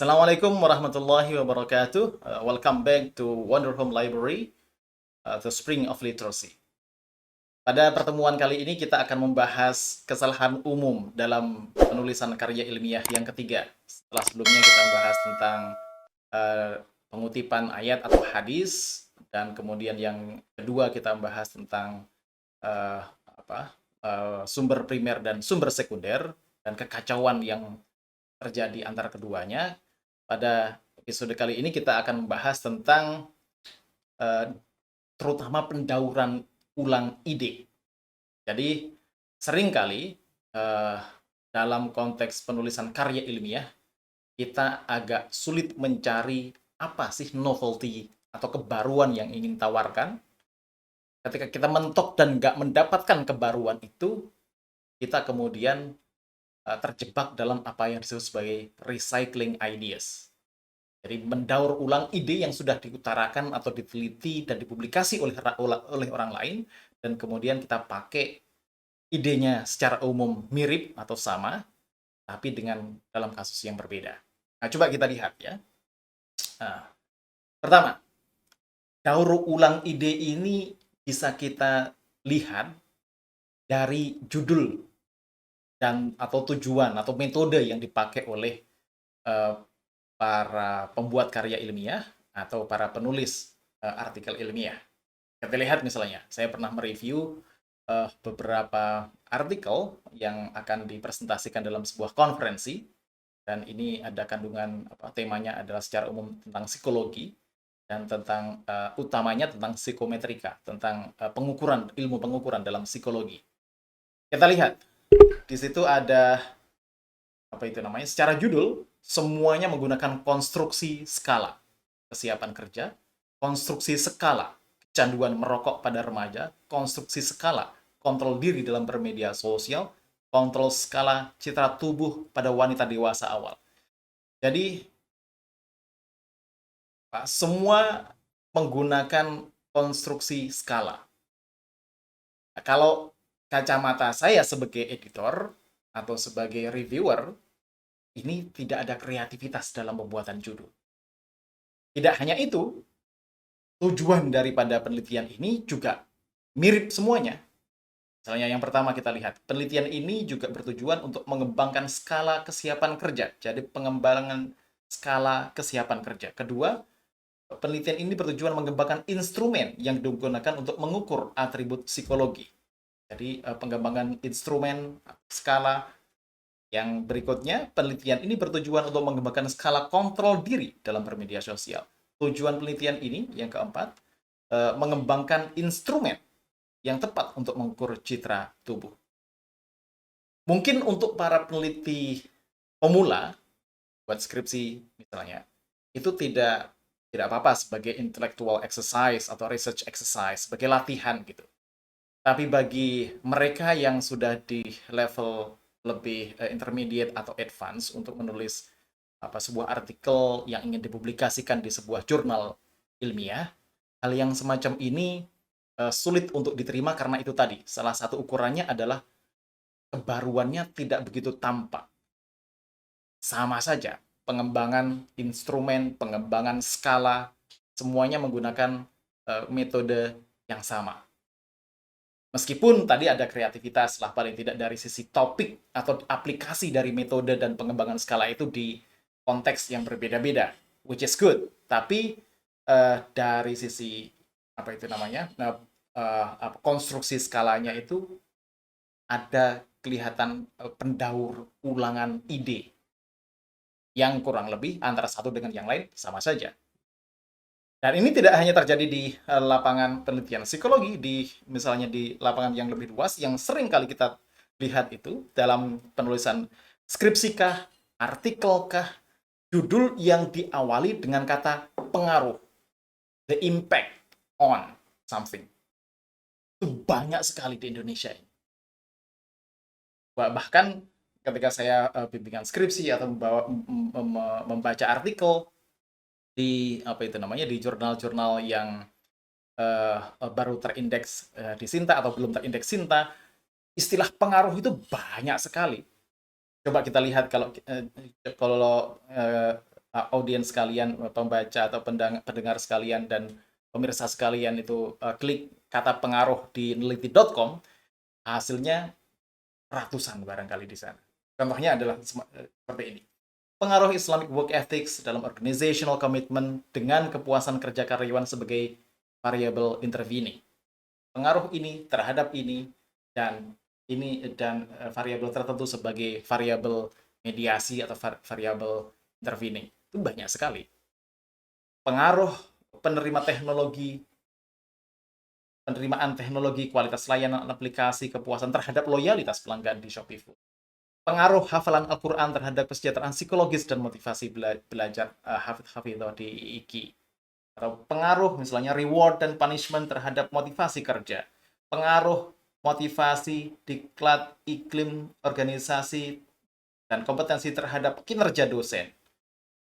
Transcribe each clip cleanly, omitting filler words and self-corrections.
Assalamualaikum warahmatullahi wabarakatuh. Welcome back to Wonder Home Library, the Spring of Literacy. Pada pertemuan kali ini kita akan membahas kesalahan umum dalam penulisan karya ilmiah yang ketiga. Setelah sebelumnya kita membahas tentang uh, pengutipan ayat atau hadis, dan kemudian yang kedua kita membahas tentang uh, sumber primer dan sumber sekunder dan kekacauan yang terjadi antara keduanya. Pada episode kali ini kita akan membahas tentang uh, terutama pendauran ulang ide. Jadi seringkali uh, dalam konteks penulisan karya ilmiah kita agak sulit mencari apa sih novelty atau kebaruan yang ingin tawarkan. Ketika kita mentok dan nggak mendapatkan kebaruan itu, kita kemudian terjebak dalam apa yang disebut sebagai recycling ideas. Jadi mendaur ulang ide yang sudah diutarakan atau diteliti dan dipublikasi oleh orang lain, dan kemudian kita pakai idenya secara umum mirip atau sama, tapi dengan dalam kasus yang berbeda. Nah, coba kita lihat ya. Nah, pertama, daur ulang ide ini bisa kita lihat dari judul dan atau tujuan atau metode yang dipakai oleh uh, para pembuat karya ilmiah atau para penulis artikel ilmiah. Kita lihat misalnya, saya pernah mereview beberapa artikel yang akan dipresentasikan dalam sebuah konferensi, dan ini ada kandungan temanya adalah secara umum tentang psikologi dan tentang utamanya tentang psikometrika, tentang ilmu pengukuran dalam psikologi. Kita lihat di situ ada secara judul semuanya menggunakan konstruksi skala kesiapan kerja, konstruksi skala kecanduan merokok pada remaja, konstruksi skala kontrol diri dalam bermedia sosial, kontrol skala citra tubuh pada wanita dewasa awal. Jadi semua menggunakan konstruksi skala. Nah, kalau kacamata saya sebagai editor atau sebagai reviewer, ini tidak ada kreativitas dalam pembuatan judul. Tidak hanya itu, tujuan daripada penelitian ini juga mirip semuanya. Misalnya yang pertama kita lihat, penelitian ini juga bertujuan untuk mengembangkan skala kesiapan kerja. Jadi pengembangan skala kesiapan kerja. Kedua, penelitian ini bertujuan mengembangkan instrumen yang digunakan untuk mengukur atribut psikologi. Jadi pengembangan instrumen skala. Yang berikutnya, penelitian ini bertujuan untuk mengembangkan skala kontrol diri dalam bermedia sosial. Tujuan penelitian ini, yang keempat, mengembangkan instrumen yang tepat untuk mengukur citra tubuh. Mungkin untuk para peneliti pemula, buat skripsi misalnya, itu tidak apa-apa sebagai intellectual exercise atau research exercise, sebagai latihan gitu. Tapi bagi mereka yang sudah di level lebih intermediate atau advance untuk menulis sebuah artikel yang ingin dipublikasikan di sebuah jurnal ilmiah, hal yang semacam ini sulit untuk diterima karena itu tadi. Salah satu ukurannya adalah kebaruannya tidak begitu tampak. Sama saja, pengembangan instrumen, pengembangan skala, semuanya menggunakan metode yang sama. Meskipun tadi ada kreativitas lah paling tidak dari sisi topik atau aplikasi dari metode dan pengembangan skala itu di konteks yang berbeda-beda, which is good. Tapi dari sisi konstruksi skalanya itu ada kelihatan pendaur ulangan ide yang kurang lebih antara satu dengan yang lain sama saja. Dan ini tidak hanya terjadi di lapangan penelitian psikologi, misalnya di lapangan yang lebih luas, yang sering kali kita lihat itu dalam penulisan skripsikah, artikelkah, judul yang diawali dengan kata pengaruh, the impact on something. Itu banyak sekali di Indonesia ini. Bahkan ketika saya bimbingan skripsi atau membaca artikel di di jurnal-jurnal yang baru terindeks di Sinta atau belum terindeks Sinta, istilah pengaruh itu banyak sekali. Coba kita lihat kalau audiens sekalian, pembaca atau pendengar sekalian dan pemirsa sekalian itu klik kata pengaruh di neliti.com, hasilnya ratusan barangkali di sana. Contohnya adalah seperti ini. Pengaruh Islamic work ethics dalam organizational commitment dengan kepuasan kerja karyawan sebagai variable intervening. Pengaruh ini terhadap ini dan variabel tertentu sebagai variabel mediasi atau variabel intervening. Itu banyak sekali. Pengaruh penerima teknologi, penerimaan teknologi, kualitas layanan aplikasi, kepuasan terhadap loyalitas pelanggan di Shopee Food. Pengaruh hafalan Al-Quran terhadap kesejahteraan psikologis dan motivasi belajar hafidh-hafidhah di IKI. Atau pengaruh misalnya reward dan punishment terhadap motivasi kerja. Pengaruh motivasi, diklat, iklim, organisasi, dan kompetensi terhadap kinerja dosen.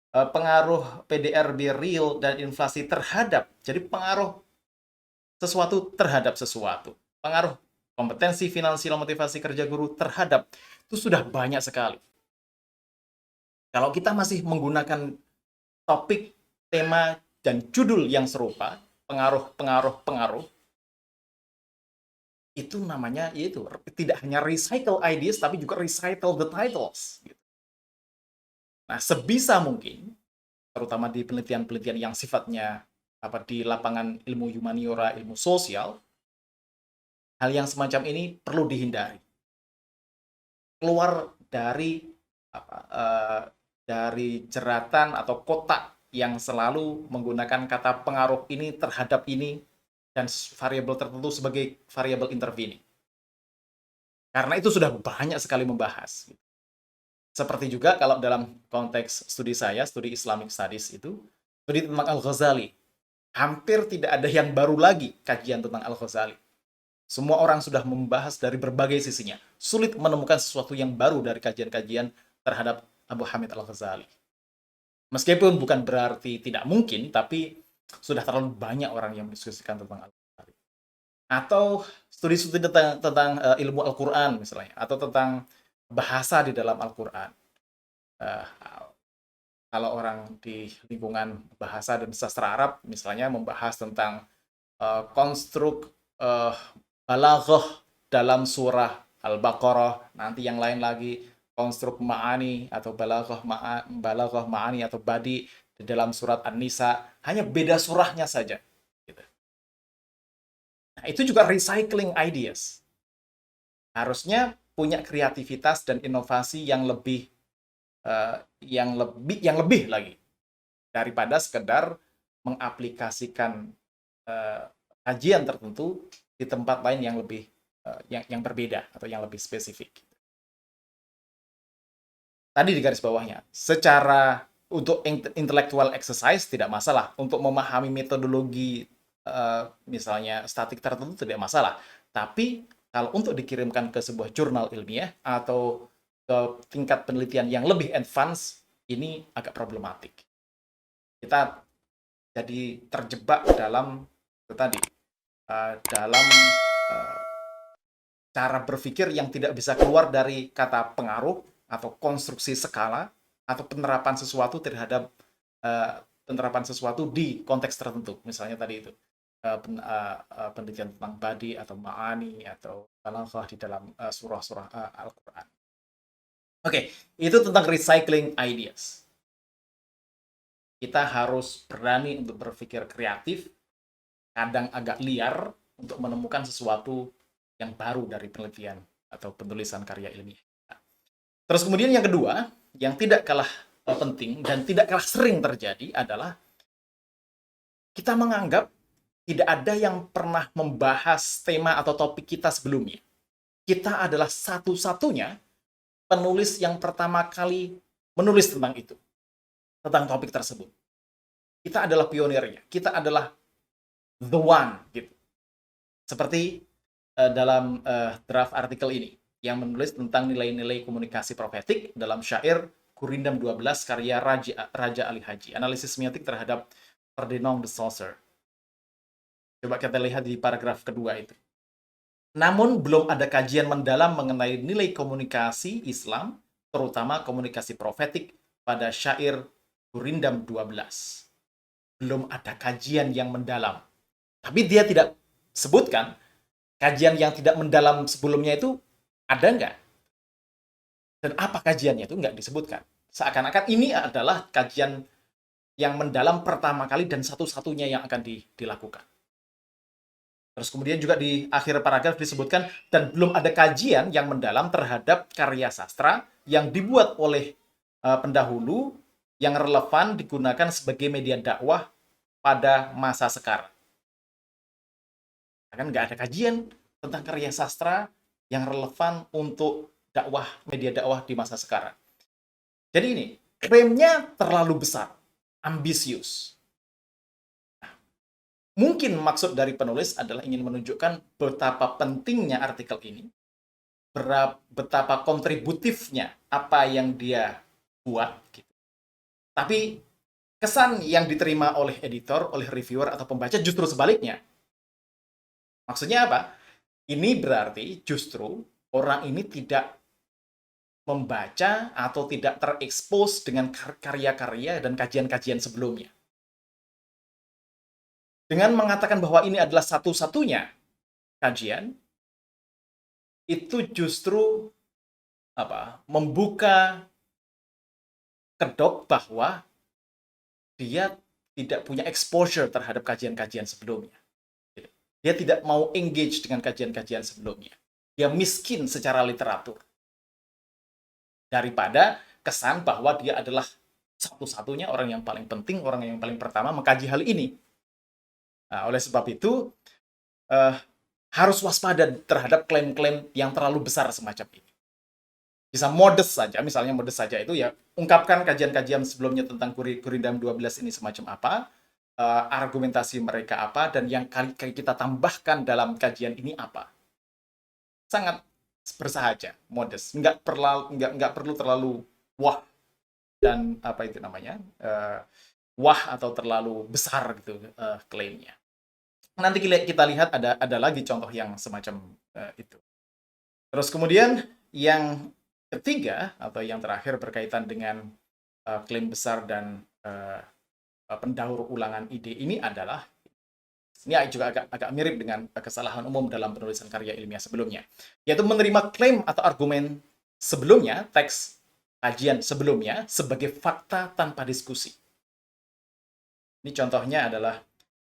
Pengaruh PDRB real dan inflasi terhadap, jadi pengaruh sesuatu terhadap sesuatu. Pengaruh kompetensi finansial motivasi kerja guru terhadap, itu sudah banyak sekali. Kalau kita masih menggunakan topik, tema, dan judul yang serupa, pengaruh, itu namanya itu tidak hanya recycle ideas, tapi juga recycle the titles. Nah, sebisa mungkin, terutama di penelitian-penelitian yang sifatnya di lapangan ilmu humaniora, ilmu sosial, hal yang semacam ini perlu dihindari. Keluar dari jeratan atau kotak yang selalu menggunakan kata pengaruh ini terhadap ini dan variabel tertentu sebagai variabel intervening. Karena itu sudah banyak sekali membahas. Seperti juga kalau dalam konteks studi saya, studi Islamic Studies itu, studi tentang Al-Ghazali. Hampir tidak ada yang baru lagi kajian tentang Al-Ghazali. Semua orang sudah membahas dari berbagai sisinya. Sulit menemukan sesuatu yang baru dari kajian-kajian terhadap Abu Hamid Al-Ghazali. Meskipun bukan berarti tidak mungkin, tapi sudah terlalu banyak orang yang mendiskusikan tentang Al-Ghazali. Atau studi-studi tentang ilmu Al-Quran misalnya, atau tentang bahasa di dalam Al-Quran. Kalau orang di lingkungan bahasa dan sastra Arab, misalnya membahas tentang konstruk balaghah dalam surah Al-Baqarah, nanti yang lain lagi konstruk ma'ani atau balaghah ma'ani atau badi di dalam surat An-Nisa, hanya beda surahnya saja. Gitu. Nah, itu juga recycling ideas. Harusnya punya kreativitas dan inovasi yang lebih lagi daripada sekedar mengaplikasikan kajian tertentu di tempat lain yang lebih yang berbeda atau yang lebih spesifik. Tadi di garis bawahnya, secara untuk intellectual exercise tidak masalah, untuk memahami metodologi misalnya statik tertentu tidak masalah, tapi kalau untuk dikirimkan ke sebuah jurnal ilmiah atau ke tingkat penelitian yang lebih advance, ini agak problematik. Kita jadi terjebak dalam itu tadi, dalam cara berpikir yang tidak bisa keluar dari kata pengaruh atau konstruksi skala atau penerapan sesuatu terhadap penerapan sesuatu di konteks tertentu. Misalnya tadi itu penelitian tentang badi atau ma'ani atau balaghah di dalam surah-surah Al-Quran. Oke, itu tentang recycling ideas. Kita harus berani untuk berpikir kreatif, kadang agak liar untuk menemukan sesuatu yang baru dari penelitian atau penulisan karya ilmiah. Terus kemudian yang kedua, yang tidak kalah penting dan tidak kalah sering terjadi adalah kita menganggap tidak ada yang pernah membahas tema atau topik kita sebelumnya. Kita adalah satu-satunya penulis yang pertama kali menulis tentang itu, tentang topik tersebut. Kita adalah pionirnya, kita adalah the one, gitu. Seperti dalam draft artikel ini, yang menulis tentang nilai-nilai komunikasi profetik dalam syair Gurindam 12 karya Raja Ali Haji, analisis semiotik terhadap Ferdinand de Saussure. Coba kita lihat di paragraf kedua itu. Namun belum ada kajian mendalam mengenai nilai komunikasi Islam, terutama komunikasi profetik pada syair Gurindam 12. Belum ada kajian yang mendalam. Tapi dia tidak sebutkan kajian yang tidak mendalam sebelumnya itu ada nggak? Dan apa kajiannya itu nggak disebutkan. Seakan-akan ini adalah kajian yang mendalam pertama kali dan satu-satunya yang akan dilakukan. Terus kemudian juga di akhir paragraf disebutkan, dan belum ada kajian yang mendalam terhadap karya sastra yang dibuat oleh pendahulu yang relevan digunakan sebagai media dakwah pada masa sekarang. Kan nggak ada kajian tentang karya sastra yang relevan untuk dakwah, media dakwah di masa sekarang. Jadi ini, klaimnya terlalu besar, ambisius. Mungkin maksud dari penulis adalah ingin menunjukkan betapa pentingnya artikel ini, betapa kontributifnya apa yang dia buat. Gitu. Tapi kesan yang diterima oleh editor, oleh reviewer, atau pembaca justru sebaliknya. Maksudnya apa? Ini berarti justru orang ini tidak membaca atau tidak terekspos dengan karya-karya dan kajian-kajian sebelumnya. Dengan mengatakan bahwa ini adalah satu-satunya kajian, itu justru membuka kedok bahwa dia tidak punya exposure terhadap kajian-kajian sebelumnya. Dia tidak mau engage dengan kajian-kajian sebelumnya. Dia miskin secara literatur. Daripada kesan bahwa dia adalah satu-satunya orang yang paling penting, orang yang paling pertama mengkaji hal ini. Nah, oleh sebab itu, harus waspada terhadap klaim-klaim yang terlalu besar semacam ini. Bisa modest saja, misalnya modest saja itu ya, ungkapkan kajian-kajian sebelumnya tentang Gurindam 12 ini semacam apa, argumentasi mereka apa, dan yang kita tambahkan dalam kajian ini apa. Sangat bersahaja, modest, nggak perlu terlalu wah dan apa itu namanya, wah atau terlalu besar gitu klaimnya. Nanti kita lihat ada lagi contoh yang semacam itu. Terus kemudian yang ketiga atau yang terakhir berkaitan dengan klaim besar dan pendaur ulangan ide ini adalah, ini juga agak mirip dengan kesalahan umum dalam penulisan karya ilmiah sebelumnya, yaitu menerima klaim atau argumen sebelumnya, teks kajian sebelumnya, sebagai fakta tanpa diskusi. Ini contohnya adalah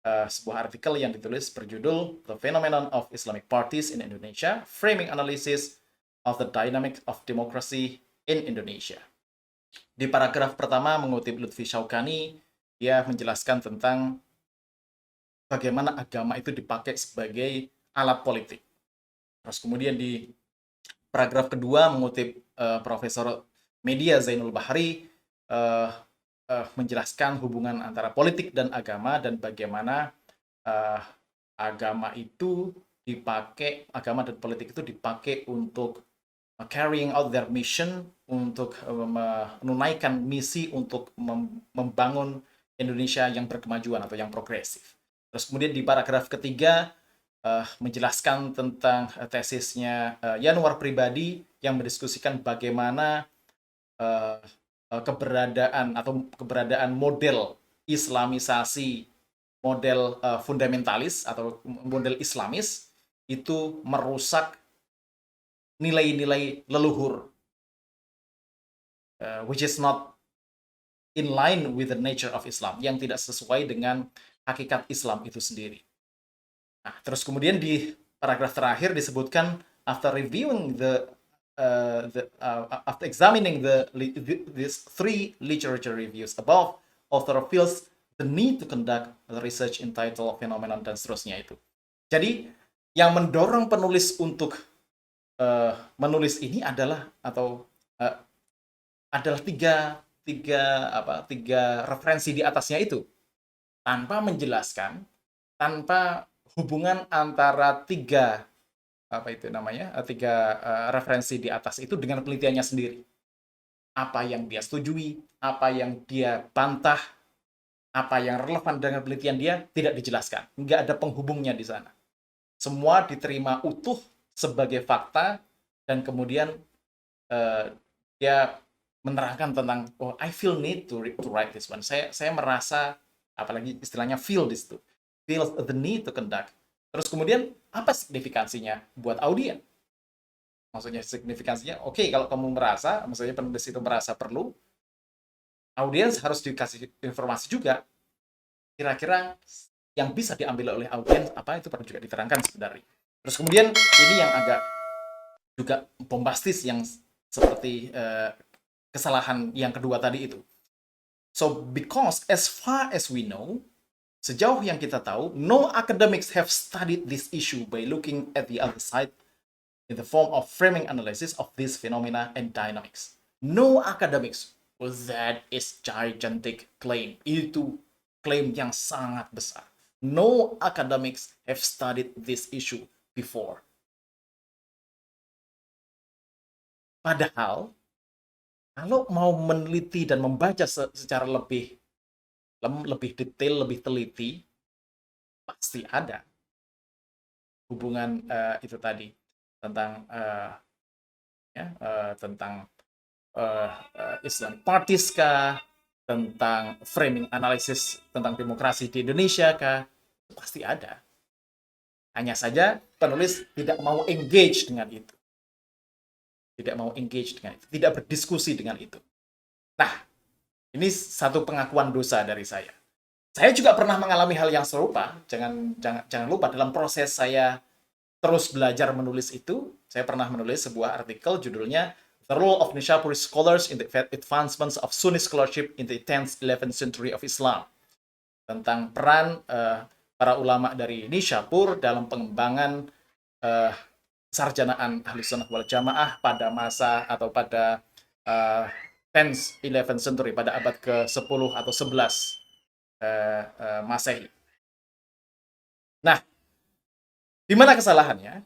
sebuah artikel yang ditulis berjudul The Phenomenon of Islamic Parties in Indonesia, Framing Analysis of the Dynamic of Democracy in Indonesia. Di paragraf pertama mengutip Lutfi Syaukani, dia menjelaskan tentang bagaimana agama itu dipakai sebagai alat politik. Terus kemudian di paragraf kedua mengutip Profesor Media Zainul Bahri, menjelaskan hubungan antara politik dan agama dan bagaimana agama dan politik itu dipakai untuk carrying out their mission, untuk menunaikan misi untuk membangun Indonesia yang berkemajuan atau yang progresif. Terus kemudian di paragraf ketiga menjelaskan tentang tesisnya Yanuar Pribadi yang mendiskusikan bagaimana keberadaan model Islamisasi, model fundamentalis atau model Islamis itu merusak nilai-nilai leluhur, which is not in line with the nature of Islam, yang tidak sesuai dengan hakikat Islam itu sendiri. Nah, terus kemudian di paragraf terakhir disebutkan after reviewing after examining these three literature reviews above, author feels the need to conduct the research entitled Phenomenon dan seterusnya itu. Jadi yang mendorong penulis untuk menulis ini adalah tiga referensi di atasnya itu, tanpa menjelaskan, tanpa hubungan antara tiga referensi di atas itu dengan penelitiannya sendiri. Apa yang dia setujui, apa yang dia bantah, apa yang relevan dengan penelitian dia tidak dijelaskan. Nggak ada penghubungnya di sana. Semua diterima utuh sebagai fakta dan kemudian dia menerangkan tentang, oh, I feel need to write this one. Saya merasa, apalagi istilahnya feel this tuh, feel the need to conduct. Terus kemudian apa signifikansinya buat audiens? Maksudnya signifikansinya, oke, kalau kamu merasa, maksudnya penulis itu merasa perlu, audiens harus dikasih informasi juga. Kira-kira yang bisa diambil oleh audiens apa, itu perlu juga diterangkan sebenarnya. Terus kemudian ini yang agak juga bombastis, yang seperti kesalahan yang kedua tadi itu. So, because as far as we know, sejauh yang kita tahu, no academics have studied this issue by looking at the other side in the form of framing analysis of these phenomena and dynamics. No academics. Well, that is gigantic claim. Itu klaim yang sangat besar. No academics have studied this issue before. Padahal, kalau mau meneliti dan membaca secara lebih detail, lebih teliti, pasti ada hubungan itu tadi tentang tentang Islamic parties kah, tentang framing analisis tentang demokrasi di Indonesia kah, pasti ada. Hanya saja penulis tidak mau engage dengan itu. Tidak mau engage dengan itu, tidak berdiskusi dengan itu. Nah, ini satu pengakuan dosa dari saya. Saya juga pernah mengalami hal yang serupa. Jangan lupa, dalam proses saya terus belajar menulis itu, saya pernah menulis sebuah artikel judulnya The Role of Nishapuri Scholars in the Advancements of Sunni Scholarship in the 10th-11th Century of Islam. Tentang peran para ulama dari Nishapur dalam pengembangan sarjanaan Ahlus Sunnah wal Jamaah pada masa atau pada 10th, 11th century, pada abad ke-10 atau 11 Masehi. Nah, di mana kesalahannya?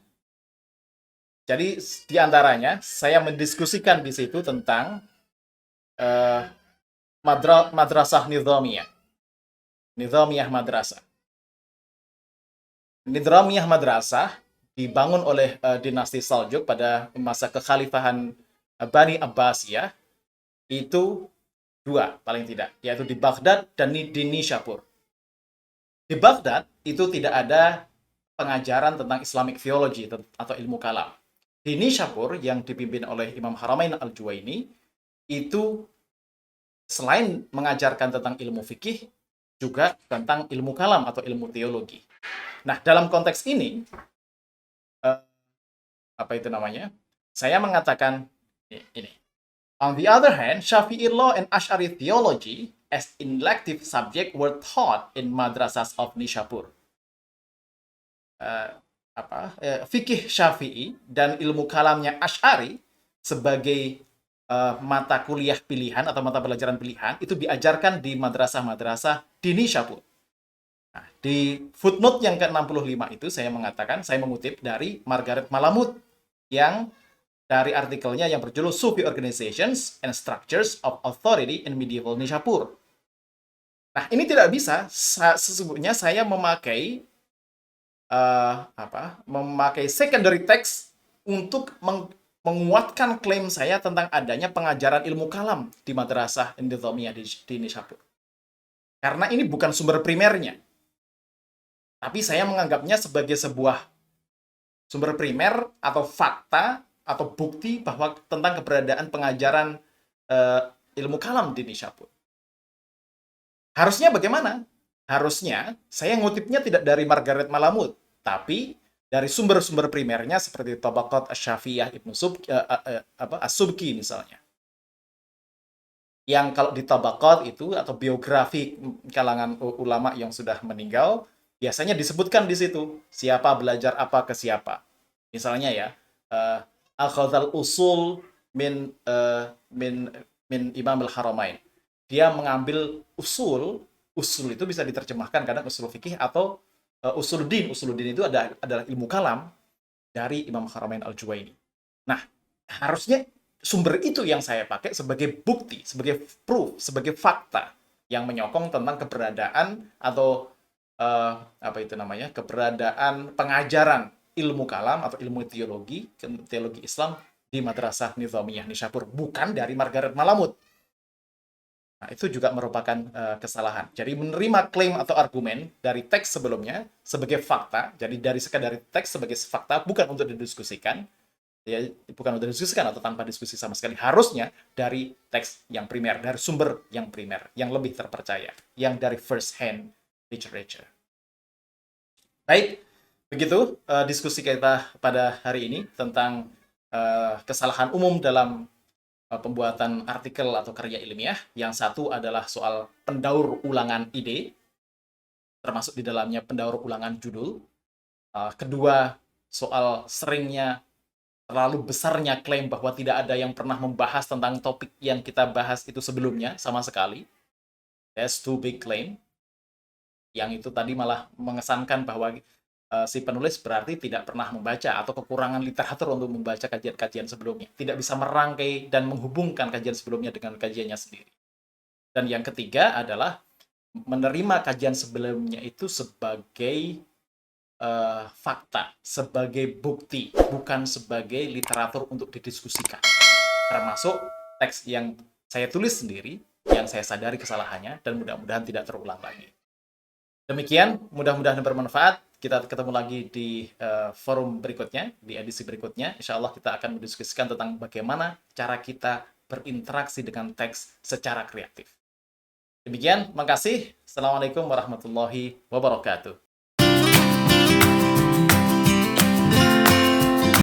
Jadi di antaranya saya mendiskusikan di situ tentang madrasah nizamiyah. Nizamiyah madrasah. Nizamiyah madrasah dibangun oleh dinasti Saljuk pada masa kekhalifahan Bani Abbasiyah. Itu dua paling tidak, yaitu di Baghdad dan di Nishapur. Di Baghdad itu tidak ada pengajaran tentang Islamic theology atau ilmu kalam. Di Nishapur yang dipimpin oleh Imam Haramain Al-Juwaini, itu selain mengajarkan tentang ilmu fikih, juga tentang ilmu kalam atau ilmu teologi. Nah, dalam konteks ini, apa itu namanya? Saya mengatakan ini. On the other hand, Shafi'i law and Ash'ari theology as elective subject were taught in madrasas of Nishapur. Fikih Syafi'i dan ilmu kalamnya Ash'ari sebagai mata kuliah pilihan atau mata pelajaran pilihan itu diajarkan di madrasah-madrasah di Nishapur. Nah, di footnote yang ke-65 itu saya mengatakan, saya mengutip dari Margaret Malamud yang dari artikelnya yang berjudul Sufi Organizations and Structures of Authority in Medieval Nishapur. Nah, ini tidak bisa. Sesungguhnya saya memakai memakai secondary text untuk menguatkan klaim saya tentang adanya pengajaran ilmu kalam di madrasah Nizamiyah di Nishapur. Karena ini bukan sumber primernya. Tapi saya menganggapnya sebagai sebuah sumber primer atau fakta atau bukti bahwa tentang keberadaan pengajaran ilmu kalam di Nishapur. Harusnya bagaimana? Harusnya saya ngutipnya tidak dari Margaret Malamud, tapi dari sumber-sumber primernya seperti Tabaqat Asy-Syafiyah Ibnu As-Subki misalnya. Yang kalau di Tabaqat itu atau biografi kalangan ulama yang sudah meninggal, biasanya disebutkan di situ siapa belajar apa ke siapa. Misalnya ya, akhadzal usul min Imam al-Haramain. Dia mengambil usul itu bisa diterjemahkan kadang usul fikih atau usuluddin. Usuluddin itu adalah ilmu kalam dari Imam Haramain Al-Juwaini. Nah, harusnya sumber itu yang saya pakai sebagai bukti, sebagai proof, sebagai fakta yang menyokong tentang keberadaan atau keberadaan pengajaran ilmu kalam atau ilmu teologi Islam di Madrasah Nizamiyah Nishapur, bukan dari Margaret Malamud. Nah, itu juga merupakan kesalahan. Jadi menerima klaim atau argumen dari teks sebelumnya sebagai fakta, jadi dari sekadar teks sebagai fakta, bukan untuk didiskusikan, ya, bukan untuk didiskusikan atau tanpa diskusi sama sekali. Harusnya dari teks yang primer, dari sumber yang primer, yang lebih terpercaya, yang dari first hand literature. Baik, begitu diskusi kita pada hari ini tentang kesalahan umum dalam pembuatan artikel atau karya ilmiah. Yang satu adalah soal pendaur ulangan ide, termasuk di dalamnya pendaur ulangan judul. Kedua, soal seringnya terlalu besarnya klaim bahwa tidak ada yang pernah membahas tentang topik yang kita bahas itu sebelumnya sama sekali. That's too big claim. Yang itu tadi malah mengesankan bahwa si penulis berarti tidak pernah membaca atau kekurangan literatur untuk membaca kajian-kajian sebelumnya. Tidak bisa merangkai dan menghubungkan kajian sebelumnya dengan kajiannya sendiri. Dan yang ketiga adalah menerima kajian sebelumnya itu sebagai fakta, sebagai bukti, bukan sebagai literatur untuk didiskusikan. Termasuk teks yang saya tulis sendiri, yang saya sadari kesalahannya, dan mudah-mudahan tidak terulang lagi. Demikian, mudah-mudahan bermanfaat. Kita ketemu lagi di forum berikutnya, di edisi berikutnya. Insya Allah kita akan mendiskusikan tentang bagaimana cara kita berinteraksi dengan teks secara kreatif. Demikian, makasih. Assalamualaikum warahmatullahi wabarakatuh.